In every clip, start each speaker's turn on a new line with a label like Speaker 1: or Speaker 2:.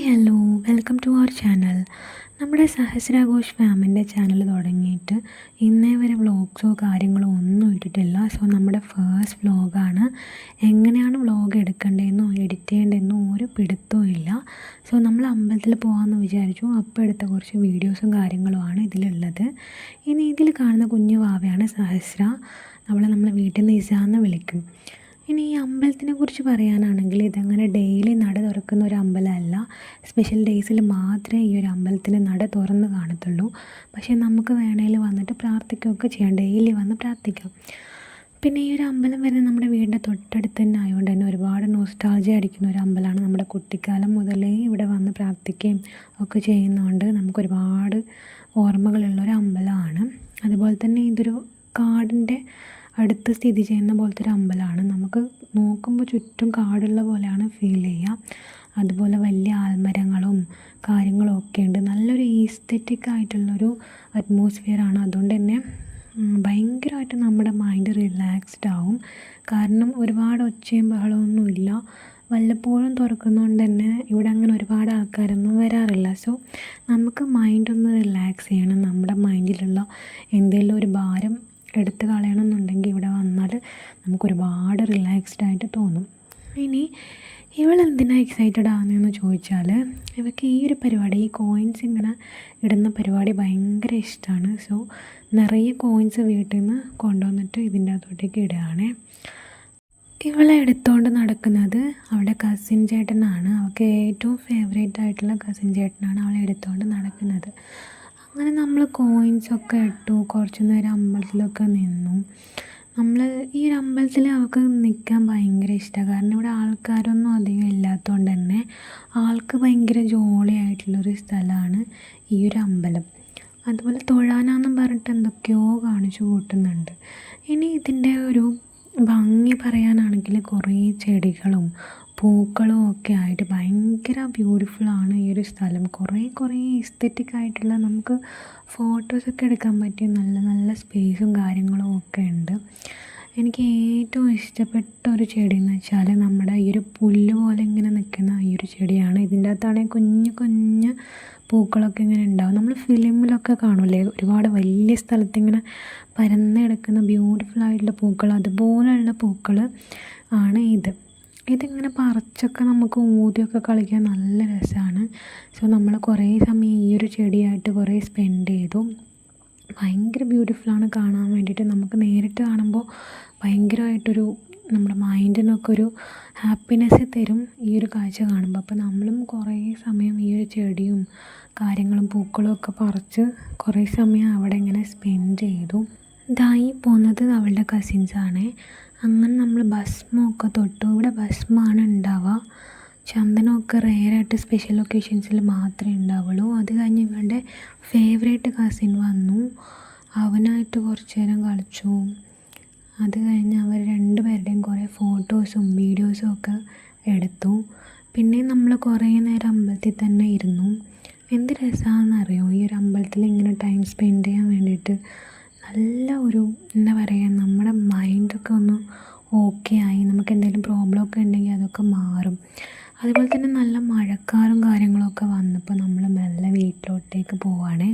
Speaker 1: Hello welcome to our channel. നമ്മുടെ സഹസ്രാഘോഷ് ഫാമിൻ്റെ channel തുടങ്ങിയിട്ട് ഇന്നേ വരെ വ്ളോഗ്സോ കാര്യങ്ങളോ ഒന്നും ഇട്ടിട്ടില്ല. സോ നമ്മുടെ ഫസ്റ്റ് വ്ളോഗാണ്. എങ്ങനെയാണ് വ്ളോഗ് എടുക്കേണ്ടതെന്നോ എഡിറ്റ് ചെയ്യേണ്ടതെന്നോ ഒരു പിടുത്തവും ഇല്ല. സോ നമ്മൾ അമ്പലത്തിൽ പോകാമെന്ന് വിചാരിച്ചു. അപ്പോൾ എടുത്ത കുറച്ച് വീഡിയോസും കാര്യങ്ങളുമാണ് ഇതിലുള്ളത്. ഇനി ഇതിൽ കാണുന്ന കുഞ്ഞു വാവയാണ് സഹസ്ര. അവളെ നമ്മൾ വീട്ടിൽ നിന്ന് ഇസാന്ന് വിളിക്കും. ഇനി ഈ അമ്പലത്തിനെ കുറിച്ച് പറയാനാണെങ്കിൽ ഇതങ്ങനെ ഡെയിലി നട തുറക്കുന്ന ഒരു അമ്പലമല്ല. സ്പെഷ്യൽ ഡേയ്സിൽ മാത്രമേ ഈ ഒരു അമ്പലത്തിൻ്റെ നട തുറന്ന് കാണത്തുള്ളൂ. പക്ഷേ നമുക്ക് വേണേൽ വന്നിട്ട് പ്രാർത്ഥിക്കുകയൊക്കെ ചെയ്യാം, ഡെയിലി വന്ന് പ്രാർത്ഥിക്കാം. പിന്നെ ഈ ഒരു അമ്പലം വരുന്നത് നമ്മുടെ വീടിൻ്റെ തൊട്ടടുത്ത് തന്നെ ആയതുകൊണ്ട് തന്നെ ഒരുപാട് നോസ്റ്റാൾജിയ അടിക്കുന്ന ഒരു അമ്പലമാണ്. നമ്മുടെ കുട്ടിക്കാലം മുതലേ ഇവിടെ വന്ന് പ്രാർത്ഥിക്കുകയും ഒക്കെ ചെയ്യുന്നതുകൊണ്ട് നമുക്കൊരുപാട് ഓർമ്മകളുള്ളൊരു അമ്പലമാണ്. അതുപോലെ തന്നെ ഇതൊരു കാടിൻ്റെ അടുത്ത് സ്ഥിതി ചെയ്യുന്ന പോലത്തെ ഒരു അമ്പലമാണ്. നമുക്ക് നോക്കുമ്പോൾ ചുറ്റും കാടുള്ള പോലെയാണ് ഫീൽ ചെയ്യുക. അതുപോലെ വലിയ ആൽമരങ്ങളും കാര്യങ്ങളും ഒക്കെ ഉണ്ട്. നല്ലൊരു ഈസ്തെറ്റിക് ആയിട്ടുള്ളൊരു അറ്റ്മോസ്ഫിയറാണ്. അതുകൊണ്ട് തന്നെ ഭയങ്കരമായിട്ട് നമ്മുടെ മൈൻഡ് റിലാക്സ്ഡ് ആവും. കാരണം ഒരുപാട് ഒച്ചയും ബഹളമൊന്നുമില്ല. വല്ലപ്പോഴും തുറക്കുന്നതുകൊണ്ട് തന്നെ ഇവിടെ അങ്ങനെ ഒരുപാട് ആൾക്കാരൊന്നും വരാറില്ല. സോ നമുക്ക് മൈൻഡൊന്ന് റിലാക്സ് ചെയ്യണം, നമ്മുടെ മൈൻഡിലുള്ള എന്തെങ്കിലും ഒരു ഭാരം എടുത്ത് കളയണമെന്നുണ്ടെങ്കിൽ ഇവിടെ വന്നാൽ നമുക്കൊരുപാട് റിലാക്സ്ഡ് ആയിട്ട് തോന്നും. ഇനി ഇവളെന്തിനാണ് എക്സൈറ്റഡ് ആവുന്നതെന്ന് ചോദിച്ചാൽ ഇവൾക്ക് ഈ ഒരു പരിപാടി, ഈ കോയിൻസ് ഇങ്ങനെ ഇടുന്ന പരിപാടി ഭയങ്കര ഇഷ്ടമാണ്. സോ നിറയെ കോയിൻസ് വീട്ടിൽ നിന്ന് കൊണ്ടുവന്നിട്ട് ഇതിൻ്റെ അകത്തോട്ടേക്ക് ഇടുകയാണ്. ഇവളെ എടുത്തുകൊണ്ട് നടക്കുന്നത് അവളുടെ കസിൻ ചേട്ടനാണ്. അവൾക്ക് ഏറ്റവും ഫേവറേറ്റ് ആയിട്ടുള്ള കസിൻ ചേട്ടനാണ് അവളെ എടുത്തുകൊണ്ട് നടക്കുന്നത്. അങ്ങനെ നമ്മൾ കോയിൻസൊക്കെ ഇട്ടു. കുറച്ച് നേരം അമ്പലത്തിലൊക്കെ നിന്നു. നമ്മൾ ഈ ഒരു അമ്പലത്തിൽ അവൾക്ക് നിൽക്കാൻ ഭയങ്കര ഇഷ്ടമാണ്. കാരണം ഇവിടെ ആൾക്കാരൊന്നും അധികം ഇല്ലാത്തതുകൊണ്ട് തന്നെ ആൾക്ക് ഭയങ്കര ജോളി ആയിട്ടുള്ളൊരു സ്ഥലമാണ് ഈ ഒരു അമ്പലം. അതുപോലെ തൊഴാനാന്നും പറഞ്ഞിട്ട് എന്തൊക്കെയോ കാണിച്ചു കൂട്ടുന്നുണ്ട്. ഇനി ഇതിൻ്റെ ഒരു ഭംഗി പറയാനാണെങ്കിൽ കുറേ ചെടികളും പൂക്കളും ഒക്കെ ആയിട്ട് ഭയങ്കര ബ്യൂട്ടിഫുള്ളാണ് ഈ ഒരു സ്ഥലം. കുറേ എസ്തെറ്റിക് ആയിട്ടുള്ള നമുക്ക് ഫോട്ടോസൊക്കെ എടുക്കാൻ പറ്റിയ നല്ല നല്ല സ്പേസും കാര്യങ്ങളും ഒക്കെ ഉണ്ട്. എനിക്ക് ഏറ്റവും ഇഷ്ടപ്പെട്ട ഒരു ചെടി എന്ന് വെച്ചാൽ നമ്മുടെ ഈ ഒരു പുല്ല് പോലെ ഇങ്ങനെ നിൽക്കുന്ന ഈ ഒരു ചെടിയാണ്. ഇതിൻ്റെ അകത്താണെങ്കിൽ കുഞ്ഞ് പൂക്കളൊക്കെ ഇങ്ങനെ ഉണ്ടാവും. നമ്മൾ ഫിലിമിലൊക്കെ കാണൂലേ, ഒരുപാട് വലിയ സ്ഥലത്ത് ഇങ്ങനെ പരന്ന് കിടക്കുന്ന ബ്യൂട്ടിഫുള്ളായിട്ടുള്ള പൂക്കൾ, അതുപോലെയുള്ള പൂക്കൾ ആണ് ഇതിങ്ങനെ പറിച്ചൊക്കെ നമുക്ക് ഊതിയൊക്കെ കളിക്കാൻ നല്ല രസമാണ്. സോ നമ്മൾ കുറേ സമയം ഈ ഒരു ചെടിയായിട്ട് കുറേ സ്പെൻഡ് ചെയ്തു. ഭയങ്കര ബ്യൂട്ടിഫുള്ളാണ് കാണാൻ വേണ്ടിയിട്ട്. നമുക്ക് നേരിട്ട് കാണുമ്പോൾ ഭയങ്കരമായിട്ടൊരു നമ്മുടെ മൈൻഡിനൊക്കെ ഒരു ഹാപ്പിനെസ് തരും ഈ ഒരു കാഴ്ച കാണുമ്പോൾ. അപ്പോൾ നമ്മളും കുറേ സമയം ഈ ഒരു ചെടിയും കാര്യങ്ങളും പൂക്കളും ഒക്കെ പറിച്ച് കുറേ സമയം അവിടെ ഇങ്ങനെ സ്പെൻഡ് ചെയ്തു. ഇതായി പോകുന്നത് അവളുടെ കസിൻസാണ്. അങ്ങനെ നമ്മൾ ഭസ്മമൊക്കെ തൊട്ടു. ഇവിടെ ഭസ്മമാണ് ഉണ്ടാവുക. ചന്ദനമൊക്കെ റെയറായിട്ട് സ്പെഷ്യൽ ഒക്കേഷൻസിൽ മാത്രമേ ഉണ്ടാവുള്ളൂ. അത് കഴിഞ്ഞ് ഇവളുടെ ഫേവറേറ്റ് കസിൻ വന്നു. അവനായിട്ട് കുറച്ച് നേരം കളിച്ചു. അത് കഴിഞ്ഞ് അവർ രണ്ടുപേരുടെയും കുറേ ഫോട്ടോസും വീഡിയോസും ഒക്കെ എടുത്തു. പിന്നെ നമ്മൾ കുറേ നേരം അമ്പലത്തിൽ തന്നെ ഇരുന്നു. എന്ത് രസമാണെന്നറിയോ ഈ ഒരു അമ്പലത്തിൽ ഇങ്ങനെ ടൈം സ്പെൻഡ് ചെയ്യാൻ വേണ്ടിയിട്ട്. നല്ല ഒരു എന്താ പറയുക, നമ്മുടെ മൈൻഡൊക്കെ ഒന്ന് ഓക്കെ ആയി. നമുക്ക് എന്തെങ്കിലും പ്രോബ്ലമൊക്കെ ഉണ്ടെങ്കിൽ അതൊക്കെ മാറും. അതുപോലെ തന്നെ നല്ല മഴക്കാറും കാര്യങ്ങളൊക്കെ വന്നപ്പോൾ നമ്മൾ മെല്ലെ വീട്ടിലോട്ടേക്ക് പോവുകയാണേ.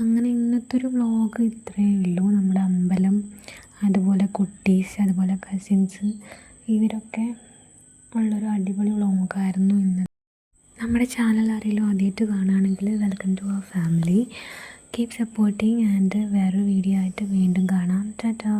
Speaker 1: അങ്ങനെ ഇന്നത്തെ ഒരു വ്ളോഗ് ഇത്രയേ ഉള്ളൂ. നമ്മുടെ അമ്പലം, അതുപോലെ കുട്ടീസ്, അതുപോലെ കസിൻസ്, ഇവരൊക്കെ ഉള്ളൊരു അടിപൊളി വ്ളോഗായിരുന്നു ഇന്ന്. നമ്മുടെ ചാനൽ ആരെങ്കിലും ആദ്യമായിട്ട് കാണുകയാണെങ്കിൽ welcome to our family. Keep supporting and വേറൊരു വീഡിയോ ആയിട്ട് വീണ്ടും കാണാം. ടാറ്റാ.